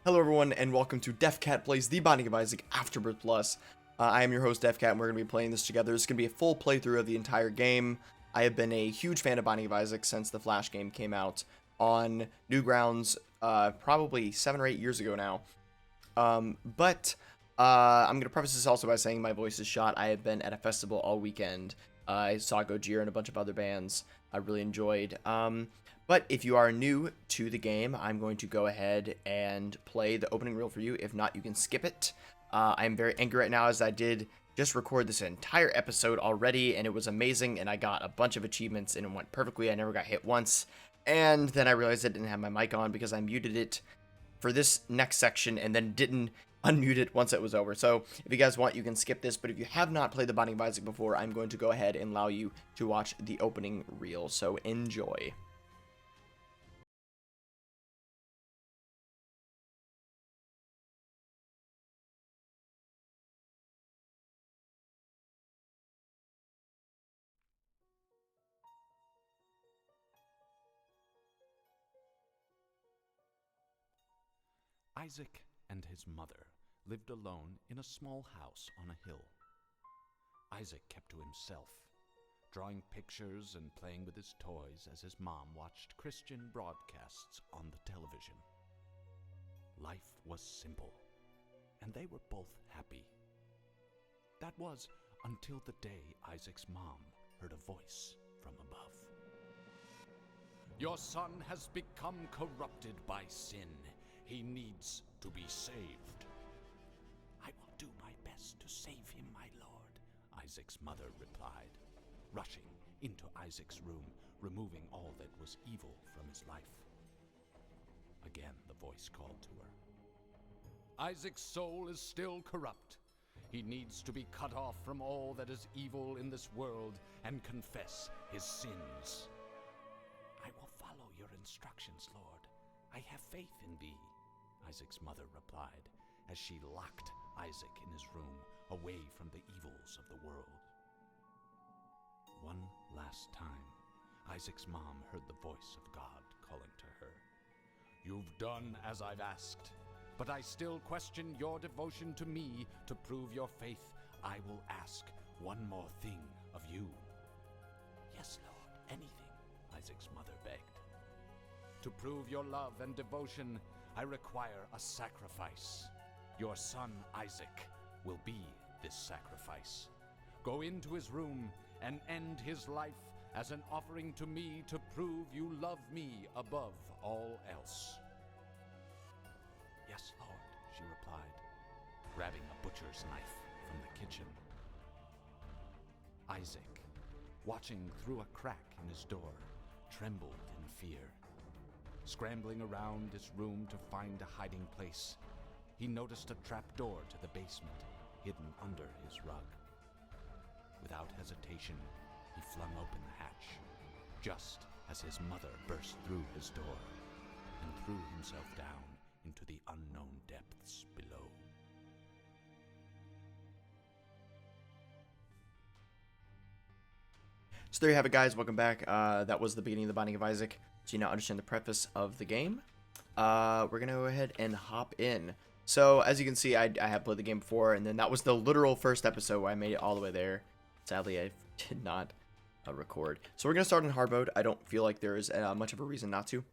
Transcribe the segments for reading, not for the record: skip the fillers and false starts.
Hello everyone, and welcome to DefCat Plays The Binding of Isaac Afterbirth Plus. I am your host DefCat, and we're going to be playing this together. This is going to be a full playthrough of the entire game. I have been a huge fan of Binding of Isaac since the Flash game came out on Newgrounds probably 7 or 8 years ago now. I'm going to preface this also by saying my voice is shot. I have been at a festival all weekend. I saw Gojira and a bunch of other bands I really enjoyed. But if you are new to the game, I'm going to go ahead and play the opening reel for you. If not, you can skip it. I'm very angry right now as I did just record this entire episode already, and it was amazing, and I got a bunch of achievements, and it went perfectly. I never got hit once, and then I realized I didn't have my mic on because I muted it for this next section and then didn't unmute it once it was over. So if you guys want, you can skip this, but if you have not played the Binding of Isaac before, I'm going to go ahead and allow you to watch the opening reel, so enjoy. Isaac and his mother lived alone in a small house on a hill. Isaac kept to himself, drawing pictures and playing with his toys as his mom watched Christian broadcasts on the television. Life was simple, and they were both happy. That was until the day Isaac's mom heard a voice from above. "Your son has become corrupted by sin. He needs to be saved." "I will do my best to save him, my lord," Isaac's mother replied, rushing into Isaac's room, removing all that was evil from his life. Again, the voice called to her. "Isaac's soul is still corrupt. He needs to be cut off from all that is evil in this world and confess his sins." "I will follow your instructions, Lord. I have faith in thee," Isaac's mother replied, as she locked Isaac in his room, away from the evils of the world. One last time, Isaac's mom heard the voice of God calling to her. "You've done as I've asked, but I still question your devotion to me. To prove your faith, I will ask one more thing of you." "Yes, Lord, anything," Isaac's mother begged. "To prove your love and devotion, I require a sacrifice. Your son, Isaac, will be this sacrifice. Go into his room and end his life as an offering to me to prove you love me above all else." "Yes, Lord," she replied, grabbing a butcher's knife from the kitchen. Isaac, watching through a crack in his door, trembled in fear. Scrambling around his room to find a hiding place, he noticed a trapdoor to the basement hidden under his rug. Without hesitation, he flung open the hatch, just as his mother burst through his door and threw himself down into the unknown depths below. So there you have it, guys. Welcome back. That was the beginning of the Binding of Isaac. So you now understand the preface of the game. We're going to go ahead and hop in. So as you can see, I have played the game before, and then that was the literal first episode where I made it all the way there. Sadly, I did not record. So we're going to start in hard mode. I don't feel like there is much of a reason not to.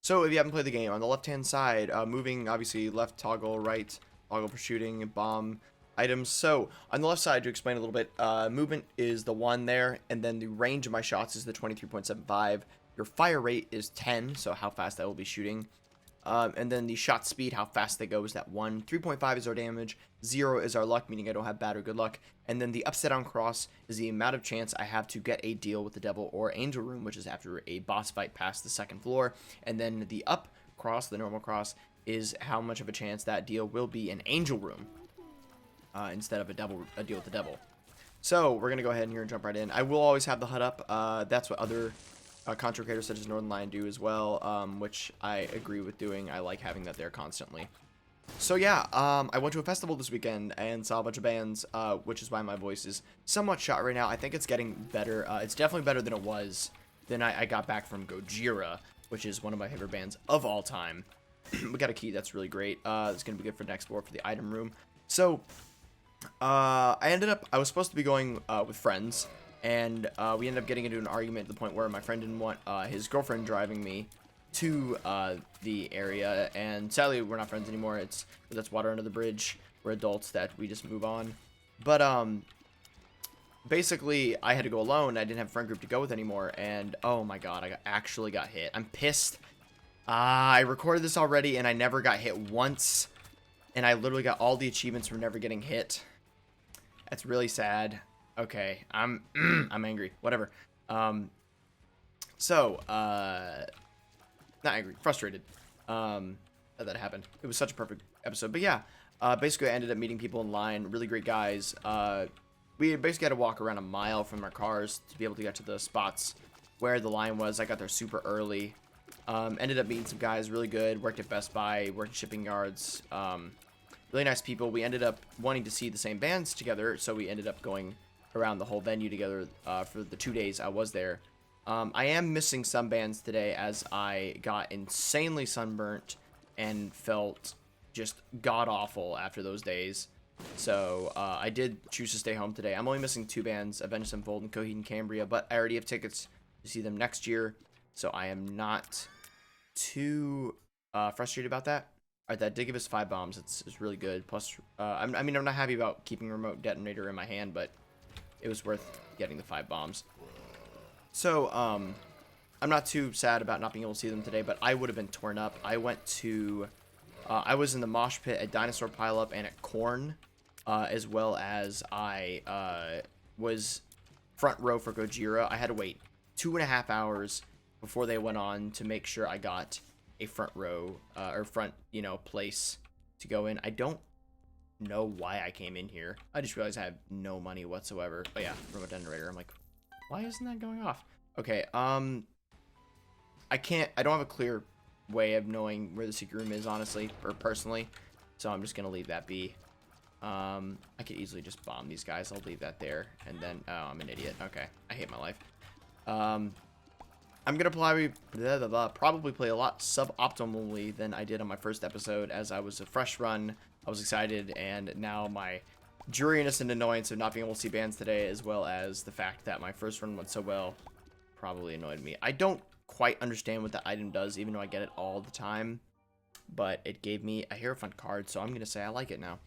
So if you haven't played the game, on the left-hand side, moving, obviously, left toggle, right toggle for shooting, bomb items. So on the left side, to explain a little bit, movement is the 1 there, and then the range of my shots is the 23.75. Your fire rate is 10, so how fast I will be shooting. And then the shot speed, how fast they go, is that 1. 3.5 is our damage. 0 is our luck, meaning I don't have bad or good luck. And then the upside down cross is the amount of chance I have to get a deal with the devil or angel room, which is after a boss fight past the 2nd floor. And then the up cross, the normal cross, is how much of a chance that deal will be an angel room instead of a deal with the devil. So we're going to go ahead and here and jump right in. I will always have the HUD up. That's what other content creators such as Northern Lion do as well, which I agree with doing. I like having that there constantly. So yeah, I went to a festival this weekend and saw a bunch of bands, which is why my voice is somewhat shot right now. I think it's getting better. It's definitely better than it was than I got back from Gojira, which is one of my favorite bands of all time. we got a key. That's really great. It's going to be good for next floor for the item room. So, I was supposed to be going with friends, and we ended up getting into an argument to the point where my friend didn't want his girlfriend driving me to the area, and sadly we're not friends anymore. That's water under the bridge. We're adults that we just move on. But basically I had to go alone. I didn't have a friend group to go with anymore, and oh my god, I actually got hit. I'm pissed. I recorded this already and I never got hit once, and I literally got all the achievements for never getting hit. That's really sad. Okay, I'm angry. Whatever. Not angry, frustrated. That happened. It was such a perfect episode. But yeah, basically I ended up meeting people in line, really great guys. We basically had to walk around a mile from our cars to be able to get to the spots where the line was. I got there super early. Ended up meeting some guys really good. Worked at Best Buy, worked at shipping yards. Really nice people. We ended up wanting to see the same bands together, so we ended up going around the whole venue together for the 2 days I was there. I am missing some bands today as I got insanely sunburnt and felt just god-awful after those days. So I did choose to stay home today. I'm only missing 2 bands, Avenged Unfold and Coheed and Cambria, but I already have tickets to see them next year, so I am not too frustrated about that. Alright, that did give us 5 bombs. It's really good. Plus, I'm not happy about keeping a remote detonator in my hand, but it was worth getting the 5 bombs. So, I'm not too sad about not being able to see them today, but I would have been torn up. I was in the mosh pit at Dinosaur Pileup and at Korn, as well as I was front row for Gojira. I had to wait 2.5 hours before they went on to make sure I got a front row, or front, place to go in. I don't know why I came in here. I just realized I have no money whatsoever. Oh yeah, remote generator. I'm like, why isn't that going off? Okay, I don't have a clear way of knowing where the secret room is, honestly, or personally, so I'm just gonna leave that be. I could easily just bomb these guys. I'll leave that there, and then, oh, I'm an idiot. Okay, I hate my life. I'm gonna probably play a lot suboptimally than I did on my first episode, as I was a fresh run. I was excited, and now my dreariness and annoyance of not being able to see bands today, as well as the fact that my first run went so well, probably annoyed me. I don't quite understand what that item does, even though I get it all the time, but it gave me a Hierophant card, so I'm gonna say I like it now.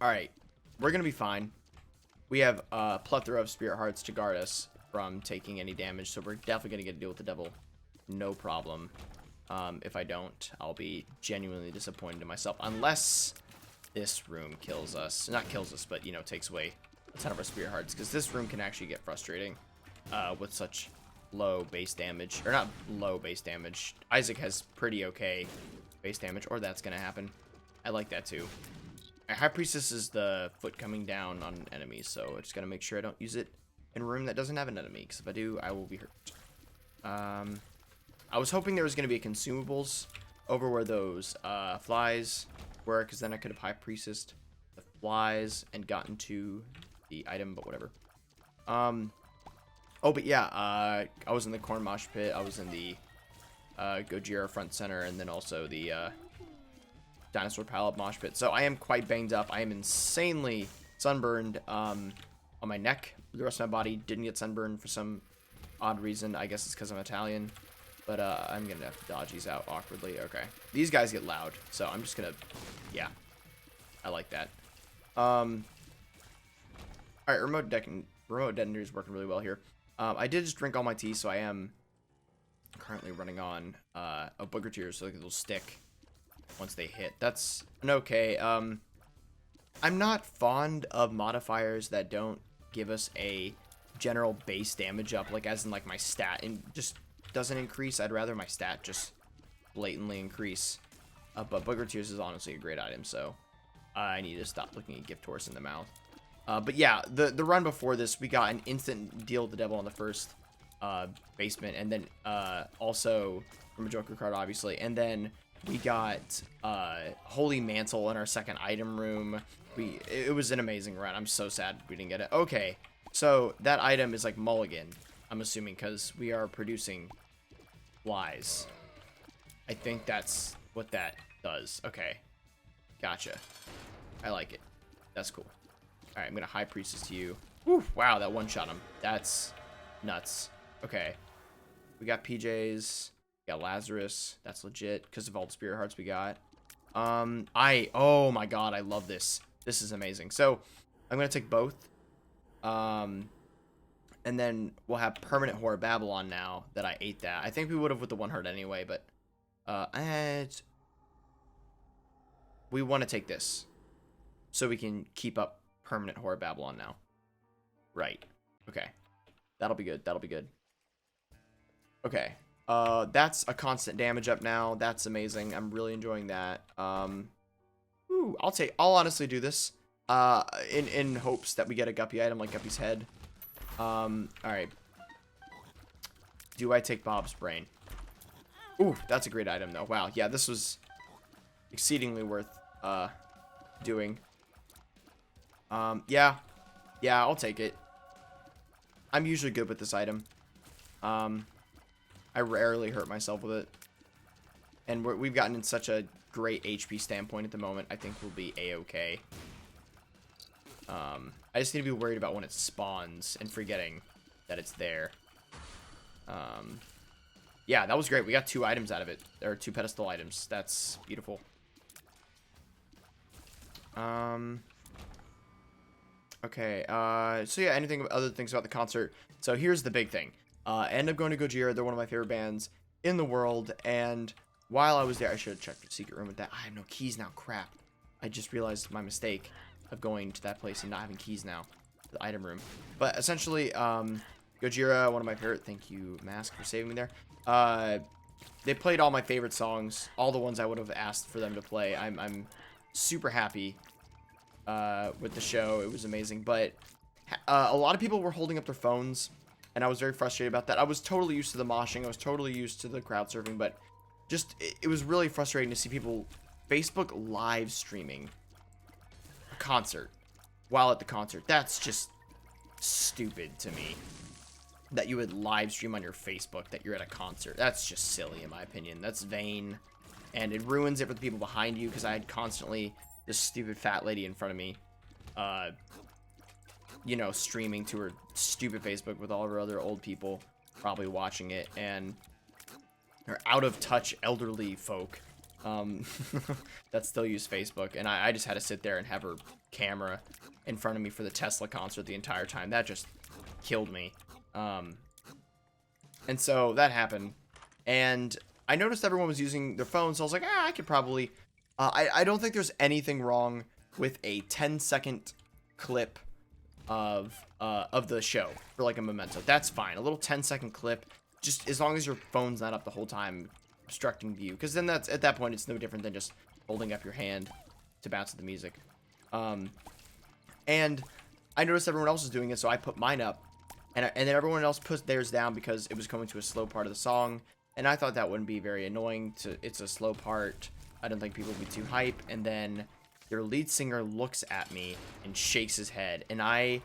Alright, we're gonna be fine. We have a plethora of spirit hearts to guard us from taking any damage, so we're definitely gonna get to deal with the devil, no problem. If I don't, I'll be genuinely disappointed in myself, unless this room kills us. Not kills us, but, takes away a ton of our spirit hearts, because this room can actually get frustrating with such low base damage. Or not low base damage. Isaac has pretty okay base damage, or that's gonna happen. I like that too. Our High Priestess is the foot coming down on enemies, so I just gotta make sure I don't use it in a room that doesn't have an enemy, because if I do, I will be hurt. I was hoping there was gonna be a consumables over where those flies were, because then I could have High Priestess the flies and gotten to the item, but whatever. Oh, but yeah, I was in the Corn Mosh Pit, I was in the Gojira Front Center, and then also the Dinosaur Pileup Mosh Pit. So I am quite banged up. I am insanely sunburned on my neck. The rest of my body didn't get sunburned for some odd reason. I guess it's because I'm Italian. But I'm going to have to dodge these out awkwardly. Okay. These guys get loud, so I'm just going to... Yeah. I like that. Alright, remote detonator is working really well here. I did just drink all my tea, so I am currently running on a booger tears, so it'll stick once they hit. That's an okay. I'm not fond of modifiers that don't give us a general base damage up, like as in like my stat and just doesn't increase. I'd rather my stat just blatantly increase. But booger tears is honestly a great item, so I need to stop looking at gift horse in the mouth. But yeah, the run before this, we got an instant deal with the devil on the first basement, and then also from a Joker card, obviously, and then we got Holy Mantle in our second item room. It was an amazing run. I'm so sad we didn't get it. Okay, so that item is like mulligan, I'm assuming, because we are producing flies. I think that's what that does. Okay. Gotcha. I like it. That's cool. Alright, I'm gonna High Priestess to you. Woo, wow, that one-shot him. That's nuts. Okay. We got PJs. We got Lazarus. That's legit because of all the Spirit Hearts we got. Oh my god, I love this. This is amazing. So, I'm gonna take both. And then we'll have Permanent Horror Babylon now that I ate that. I think we would have with the 1 heart anyway, but we want to take this so we can keep up Permanent Horror Babylon now. Right. Okay. That'll be good. That'll be good. Okay. That's a constant damage up now. That's amazing. I'm really enjoying that. Ooh, I'll honestly do this. In hopes that we get a Guppy item like Guppy's head. Alright. Do I take Bob's brain? Ooh, that's a great item though. Wow, yeah, this was exceedingly worth doing. Yeah, I'll take it. I'm usually good with this item. I rarely hurt myself with it. And we've gotten in such a great HP standpoint at the moment. I think we'll be a-okay. I just need to be worried about when it spawns and forgetting that it's there. Yeah, that was great. We got 2 items out of it. There are 2 pedestal items. That's beautiful. Okay, so yeah, anything other things about the concert. So here's the big thing. I ended up going to Gojira. They're one of my favorite bands in the world. And while I was there, I should have checked the secret room with that. I have no keys now. Crap. I just realized my mistake of going to that place and not having keys now. The item room. But essentially, Gojira, one of my favorite. Thank you, Mask, for saving me there. They played all my favorite songs. All the ones I would have asked for them to play. I'm super happy with the show. It was amazing. But a lot of people were holding up their phones. And I was very frustrated about that. I was totally used to the moshing. I was totally used to the crowd surfing. But just, it was really frustrating to see people Facebook live streaming a concert while at the concert. That's just stupid to me. That you would live stream on your Facebook that you're at a concert. That's just silly in my opinion. That's vain. And it ruins it for the people behind you. Because I had constantly this stupid fat lady in front of me. You know, streaming to her stupid Facebook with all of her other old people probably watching it, and her out of touch elderly folk that still use Facebook, and I just had to sit there and have her camera in front of me for the Tesla concert the entire time. That just killed me. And so that happened, and I noticed everyone was using their phones, so I was like, I could probably I don't think there's anything wrong with a 10-second clip of the show for like a memento. That's fine. A little 10-second clip, just as long as your phone's not up the whole time obstructing view, because then that's at that point it's no different than just holding up your hand to bounce to the music. And I noticed everyone else was doing it, so I put mine up, and then everyone else put theirs down because it was coming to a slow part of the song, and I thought that wouldn't be very annoying. It's a slow part. I don't think people would be too hype. And then their lead singer looks at me and shakes his head, and I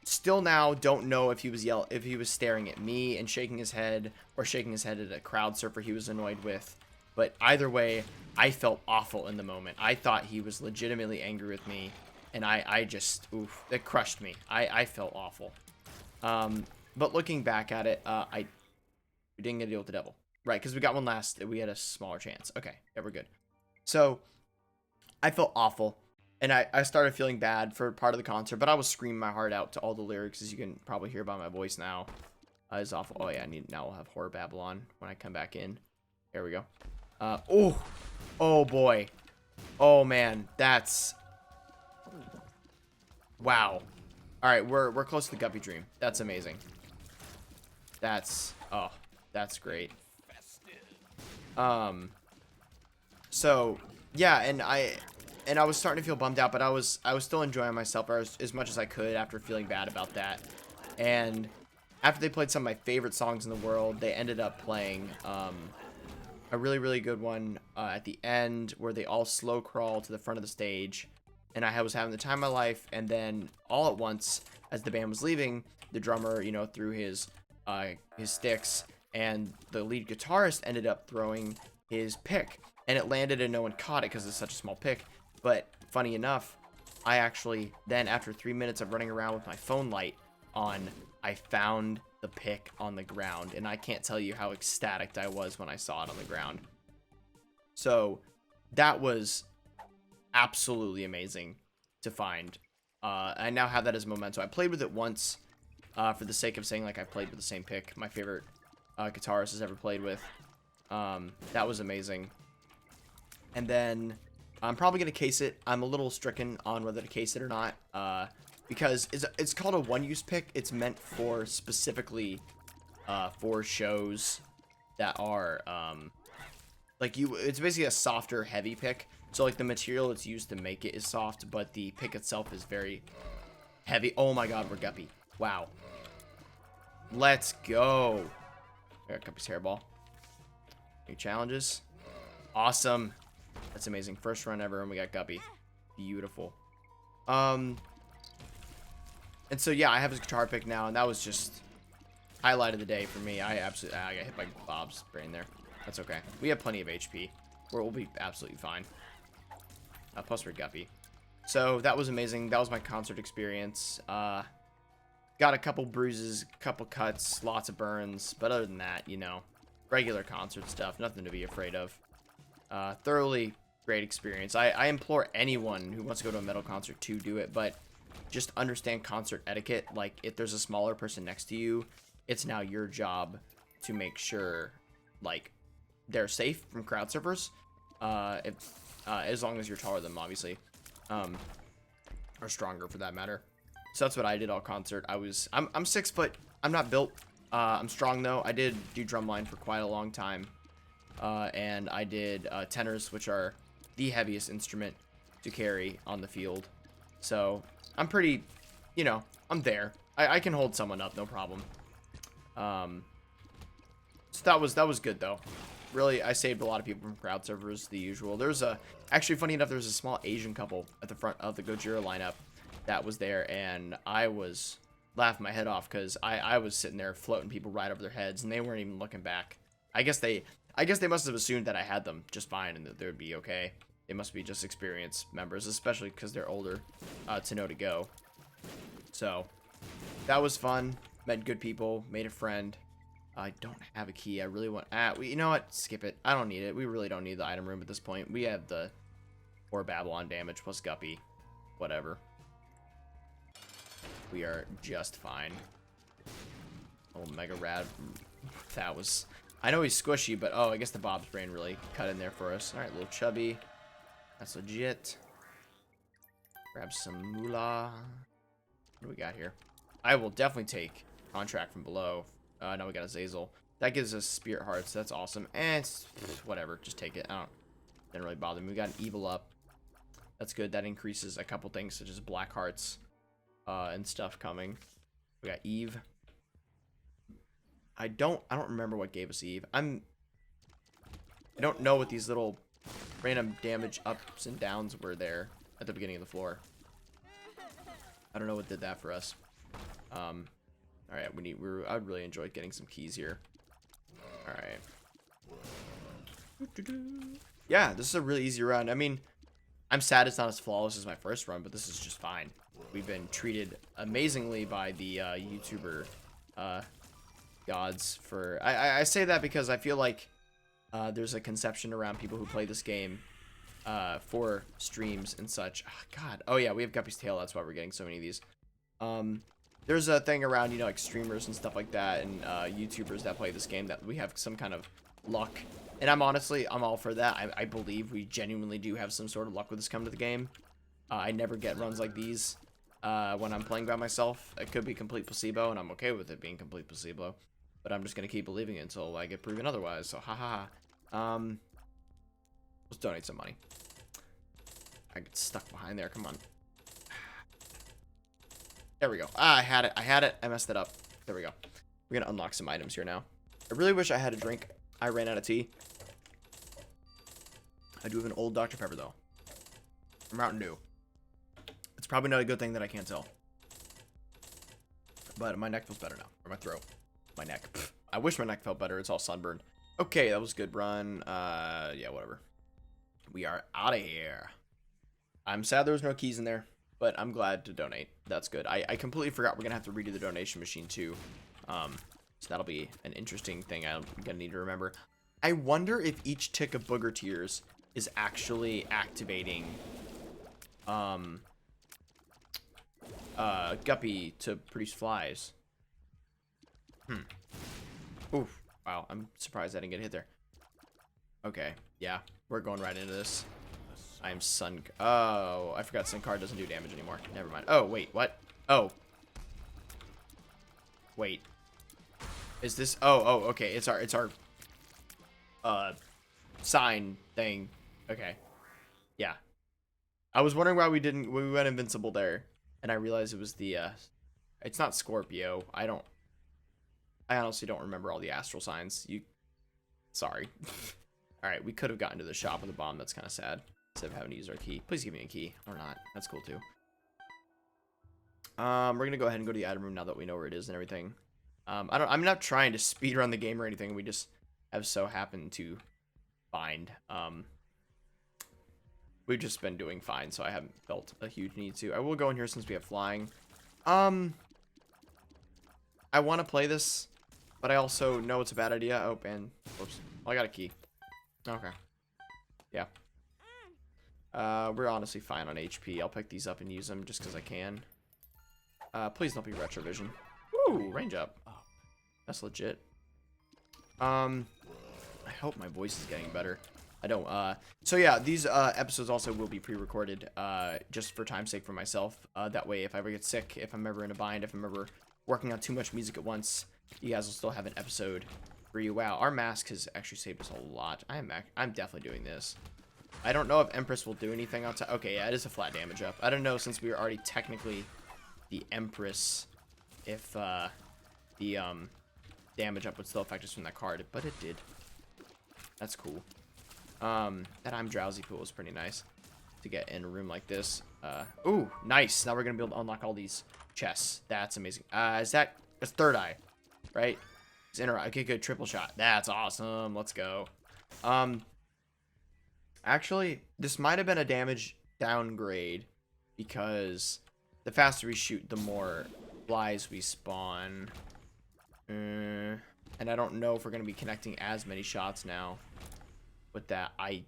still now don't know if he was staring at me and shaking his head, or shaking his head at a crowd surfer he was annoyed with. But either way, I felt awful in the moment. I thought he was legitimately angry with me, and I just, oof, it crushed me. I felt awful. But looking back at it, we didn't get to deal with the devil, right? Because we got one last. We had a smaller chance. Okay, yeah, we're good. So I felt awful, and I started feeling bad for part of the concert, but I was screaming my heart out to all the lyrics, as you can probably hear by my voice now. It's awful. Oh yeah, now we'll have Horror Babylon when I come back in. There we go. Oh boy. Oh man, that's, wow. All right, we're close to the Guppy Dream. That's amazing. That's great. So yeah, and I was starting to feel bummed out, but I was still enjoying myself as much as I could after feeling bad about that. And after they played some of my favorite songs in the world, they ended up playing a really, really good one at the end, where they all slow crawl to the front of the stage, and I was having the time of my life. And then all at once, as the band was leaving, the drummer, you know, threw his sticks, and the lead guitarist ended up throwing his pick, and it landed and no one caught it because it's such a small pick. But funny enough, I actually then, after 3 minutes of running around with my phone light on, I found the pick on the ground, and I can't tell you how ecstatic I was when I saw it on the ground. So that was absolutely amazing to find. I now have that as a memento. I played with it once for the sake of saying like I played with the same pick. My favorite guitarist has ever played with. That was amazing. And then I'm probably going to case it. I'm a little stricken on whether to case it or not, because it's called a one-use pick. It's meant for specifically for shows that are it's basically a softer, heavy pick. So like the material it's used to make it is soft, but the pick itself is very heavy. Oh my god, we're Guppy. Wow. Let's go. I got Guppy's hairball. New challenges. Awesome. That's amazing. First run ever, and we got Guppy. Beautiful. And so yeah, I have his guitar pick now, and that was just highlight of the day for me. I got hit by Bob's brain there. That's okay. We have plenty of HP. We'll be absolutely fine. Plus we're Guppy. So that was amazing. That was my concert experience. Got a couple bruises, couple cuts, lots of burns, but other than that, you know, regular concert stuff. Nothing to be afraid of. Thoroughly great experience. I implore anyone who wants to go to a metal concert to do it, but just understand concert etiquette. Like, if there's a smaller person next to you, it's now your job to make sure, like, they're safe from crowd surfers. As long as you're taller than them, obviously. Or stronger, for that matter. So that's what I did all concert. I'm 6 foot. I'm not built. I'm strong, though. I did do drumline for quite a long time. And I did tenors, which are the heaviest instrument to carry on the field. So I'm pretty, you know, I'm there. I can hold someone up, no problem. So that was good, though. Really, I saved a lot of people from crowd surfers, the usual. Actually, funny enough, there was a small Asian couple at the front of the Gojira lineup that was there, and I was laughing my head off because I was sitting there floating people right over their heads, and they weren't even looking back. I guess they must have assumed that I had them just fine and that they would be okay. They must be just experienced members, especially because they're older to know to go. So that was fun. Met good people. Made a friend. I don't have a key. I really want... you know what? Skip it. I don't need it. We really don't need the item room at this point. We have the 4 Babylon damage plus Guppy. Whatever. We are just fine. Oh, Mega Rad. That was... I know he's squishy, but oh, I guess the Bob's brain really cut in there for us. Alright, little chubby. That's legit. Grab some moolah. What do we got here? I will definitely take Contract from below. Now we got a Zazel. That gives us Spirit Hearts. That's awesome. And whatever. Just take it. Didn't really bother me. We got an Evil up. That's good. That increases a couple things such as Black Hearts and stuff coming. We got Eve. I don't remember what gave us Eve. I don't know what these little random damage ups and downs were there at the beginning of the floor. I don't know what did that for us. All right, I'd really enjoy getting some keys here. All right. Yeah, this is a really easy run. I mean, I'm sad it's not as flawless as my first run, but this is just fine. We've been treated amazingly by the YouTuber gods for... I say that because I feel like there's a conception around people who play this game for streams and such. Oh, God. Oh, yeah, we have Guppy's Tail. That's why we're getting so many of these. There's a thing around, you know, like streamers and stuff like that, and YouTubers that play this game that we have some kind of luck. And I'm all for that. I believe we genuinely do have some sort of luck with this come to the game. I never get runs like these when I'm playing by myself. It could be complete placebo, and I'm okay with it being complete placebo. But I'm just going to keep believing it until I get proven otherwise. So, haha. Let's donate some money. I get stuck behind there. Come on. There we go. I had it. I messed it up. There we go. We're going to unlock some items here now. I really wish I had a drink. I ran out of tea. I do have an old Dr. Pepper, though. Or Mountain Dew. It's probably not a good thing that I can't tell. But my neck feels better now. Or my throat. My neck. Pfft. I wish my neck felt better. It's all sunburned. Okay, that was a good run. Yeah, whatever. We are out of here. I'm sad there was no keys in there, but I'm glad to donate. That's good. I completely forgot we're gonna have to redo the donation machine too. So that'll be an interesting thing I'm gonna need to remember. I wonder if each tick of booger tears is actually activating Guppy to produce flies. Oof. Wow, I'm surprised I didn't get hit there. Okay, yeah, we're going right into this. I'm Sun... Oh, I forgot Sun Card doesn't do damage anymore. Never mind. Oh, wait, what? Oh. Wait. Is this... Oh, okay, it's our sign thing. Okay. Yeah. I was wondering why we went invincible there. And I realized it was the, it's not Scorpio. I honestly don't remember all the astral signs. Sorry. Alright, we could have gotten to the shop with a bomb. That's kind of sad. Instead of having to use our key. Please give me a key. Or not. That's cool, too. We're gonna go ahead and go to the item room now that we know where it is and everything. I'm not trying to speedrun the game or anything. We just have so happened to find, we've just been doing fine, so I haven't felt a huge need to. I will go in here since we have flying. I want to play this, but I also know it's a bad idea. Oh, and whoops. Oh, I got a key. Okay. Yeah. We're honestly fine on HP. I'll pick these up and use them just because I can. Please don't be retrovision. Woo! Range up. That's legit. I hope my voice is getting better. I don't, so yeah, these, episodes also will be pre-recorded, just for time's sake for myself. That way, if I ever get sick, if I'm ever in a bind, if I'm ever working on too much music at once, you guys will still have an episode for you. Wow, our mask has actually saved us a lot. I'm definitely doing this. I don't know if Empress will do anything outside. Okay, yeah, it is a flat damage up. I don't know, since we were already technically the Empress, if, the, damage up would still affect us from that card, but it did. That's cool. That I'm drowsy pool is pretty nice to get in a room like this. Ooh, nice. Now we're gonna be able to unlock all these chests. That's amazing. That's third eye, right? It's inner eye. Okay, good. Triple shot. That's awesome. Let's go. Actually, this might have been a damage downgrade because the faster we shoot, the more flies we spawn. And I don't know if we're gonna be connecting as many shots now. With that, I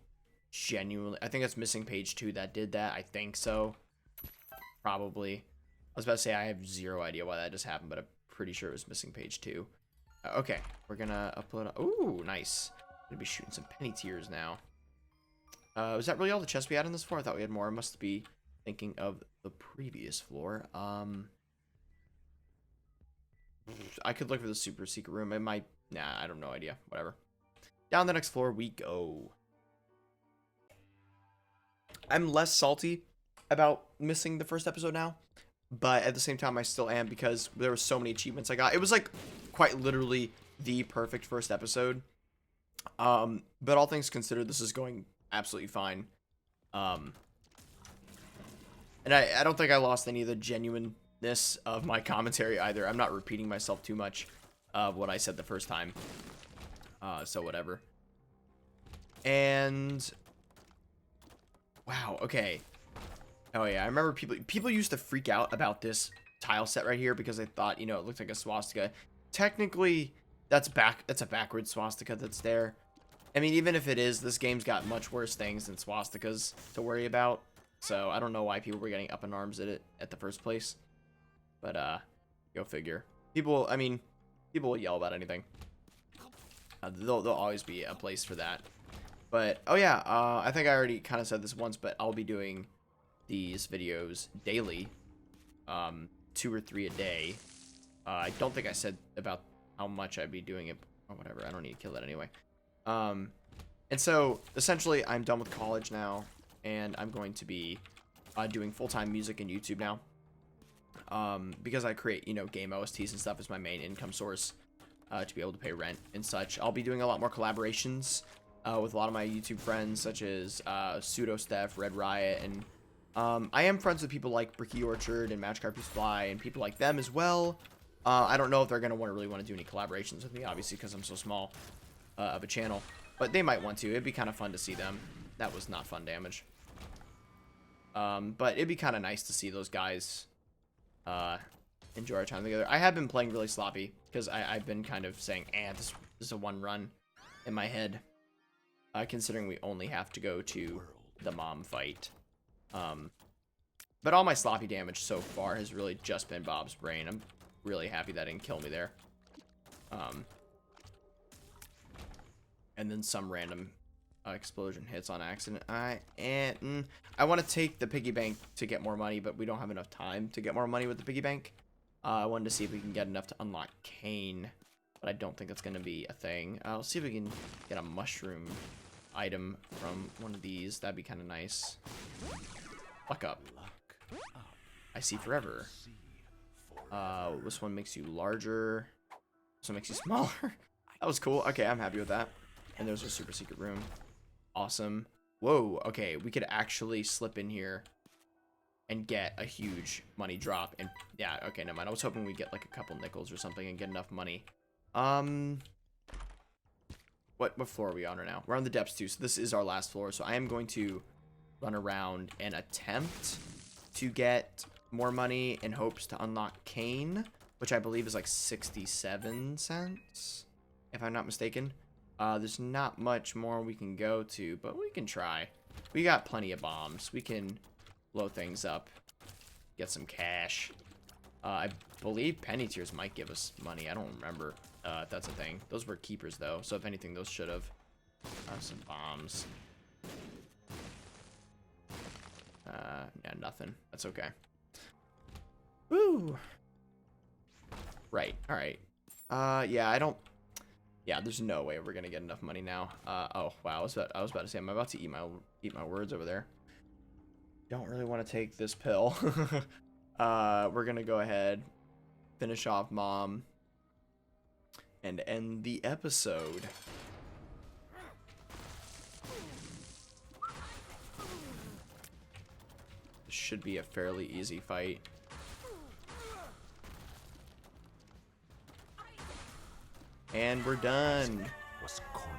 think it's missing page 2 that did that. I think so. Probably. I was about to say I have zero idea why that just happened, but I'm pretty sure it was missing page 2. Okay, we're gonna upload. Ooh, nice. Gonna be shooting some penny tears now. Was that really all the chests we had on this floor? I thought we had more. I must be thinking of the previous floor. I could look for the super secret room. It might. Nah, I don't know. Idea. Whatever. Down the next floor we go. I'm less salty about missing the first episode now, but at the same time I still am because there were so many achievements I got. It was like quite literally the perfect first episode. But all things considered, this is going absolutely fine. And I don't think I lost any of the genuineness of my commentary either. I'm not repeating myself too much of what I said the first time. So whatever. And wow, okay. Oh yeah, I remember people used to freak out about this tile set right here because they thought, you know, it looked like a swastika. Technically, that's a backwards swastika that's there. I mean, even if it is, this game's got much worse things than swastikas to worry about. So I don't know why people were getting up in arms at it at the first place. But go figure. People will yell about anything. There'll always be a place for that. But, oh yeah, I think I already kind of said this once, but I'll be doing these videos daily. 2 or 3 a day. I don't think I said about how much I'd be doing it. Or whatever, I don't need to kill that anyway. And so, essentially, I'm done with college now. And I'm going to be doing full-time music and YouTube now. Because I create, you know, game OSTs and stuff as my main income source. To be able to pay rent and such. I'll be doing a lot more collaborations with a lot of my YouTube friends, such as Pseudo Steph, Red Riot, and I am friends with people like Bricky Orchard and Match Carpus Fly and people like them as well. I don't know if they're gonna really want to do any collaborations with me, obviously, because I'm so small. of a channel. But they might want to. It'd be kind of fun to see them. That was not fun damage. But it'd be kind of nice to see those guys enjoy our time together. I have been playing really sloppy because I've been kind of saying, this is a one run in my head. Considering we only have to go to the mom fight. But all my sloppy damage so far has really just been Bob's brain. I'm really happy that didn't kill me there. And then some random explosion hits on accident. I want to take the piggy bank to get more money, but we don't have enough time to get more money with the piggy bank. I wanted to see if we can get enough to unlock Kane, but I don't think that's going to be a thing. I'll see if we can get a mushroom item from one of these. That'd be kind of nice. Fuck up. I see forever. This one makes you larger. This one makes you smaller. That was cool. Okay, I'm happy with that. And there's a super secret room. Awesome. Whoa, okay, we could actually slip in here and get a huge money drop. And yeah, okay, never mind. I was hoping we'd get like a couple nickels or something and get enough money. What floor are we on right now? We're on the depths too, so this is our last floor. So I am going to run around and attempt to get more money in hopes to unlock Kane, which I believe is like 67 cents, if I'm not mistaken. There's not much more we can go to, but we can try. We got plenty of bombs. We can blow things up, get some cash. I believe penny tiers might give us money. I don't remember if that's a thing. Those were keepers, though, so if anything, those should have. Some bombs. Yeah, nothing. That's okay. Woo! Right, alright. Yeah, I don't... Yeah, there's no way we're gonna get enough money now. Oh, wow, I was about to say, I'm about to eat my words over there. Don't really want to take this pill. We're gonna go ahead, finish off Mom, and end the episode. This should be a fairly easy fight. And we're done. Was cornered.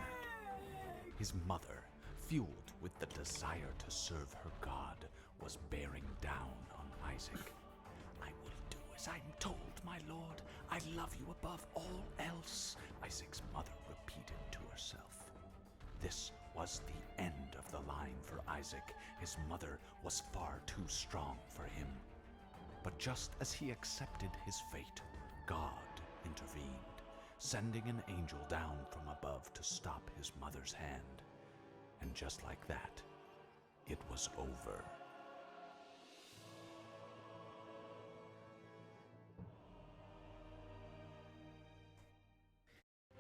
His mother, fueled with the desire to serve her God, was bearing down on Isaac. I will do as I'm told, my lord. I love you above all else, Isaac's mother repeated to herself. This was the end of the line for Isaac. His mother was far too strong for him. But just as he accepted his fate, God intervened, sending an angel down from above to stop his mother's hand. And just like that, it was over.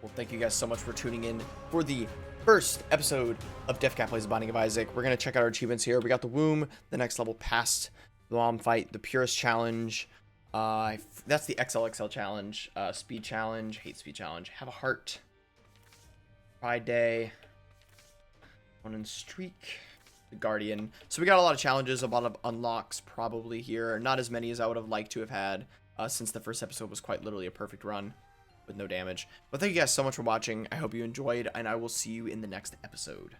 Well, thank you guys so much for tuning in for the first episode of DefCat Plays The Binding of Isaac. We're going to check out our achievements here. We got the womb, the next level past the mom fight, the purest challenge. That's the XLXL challenge, speed challenge, hate speed challenge, have a heart, pride day, one in streak, the guardian. So we got a lot of challenges, a lot of unlocks probably here. Not as many as I would have liked to have had, since the first episode was quite literally a perfect run with no damage. But thank you guys so much for watching. I hope you enjoyed, and I will see you in the next episode.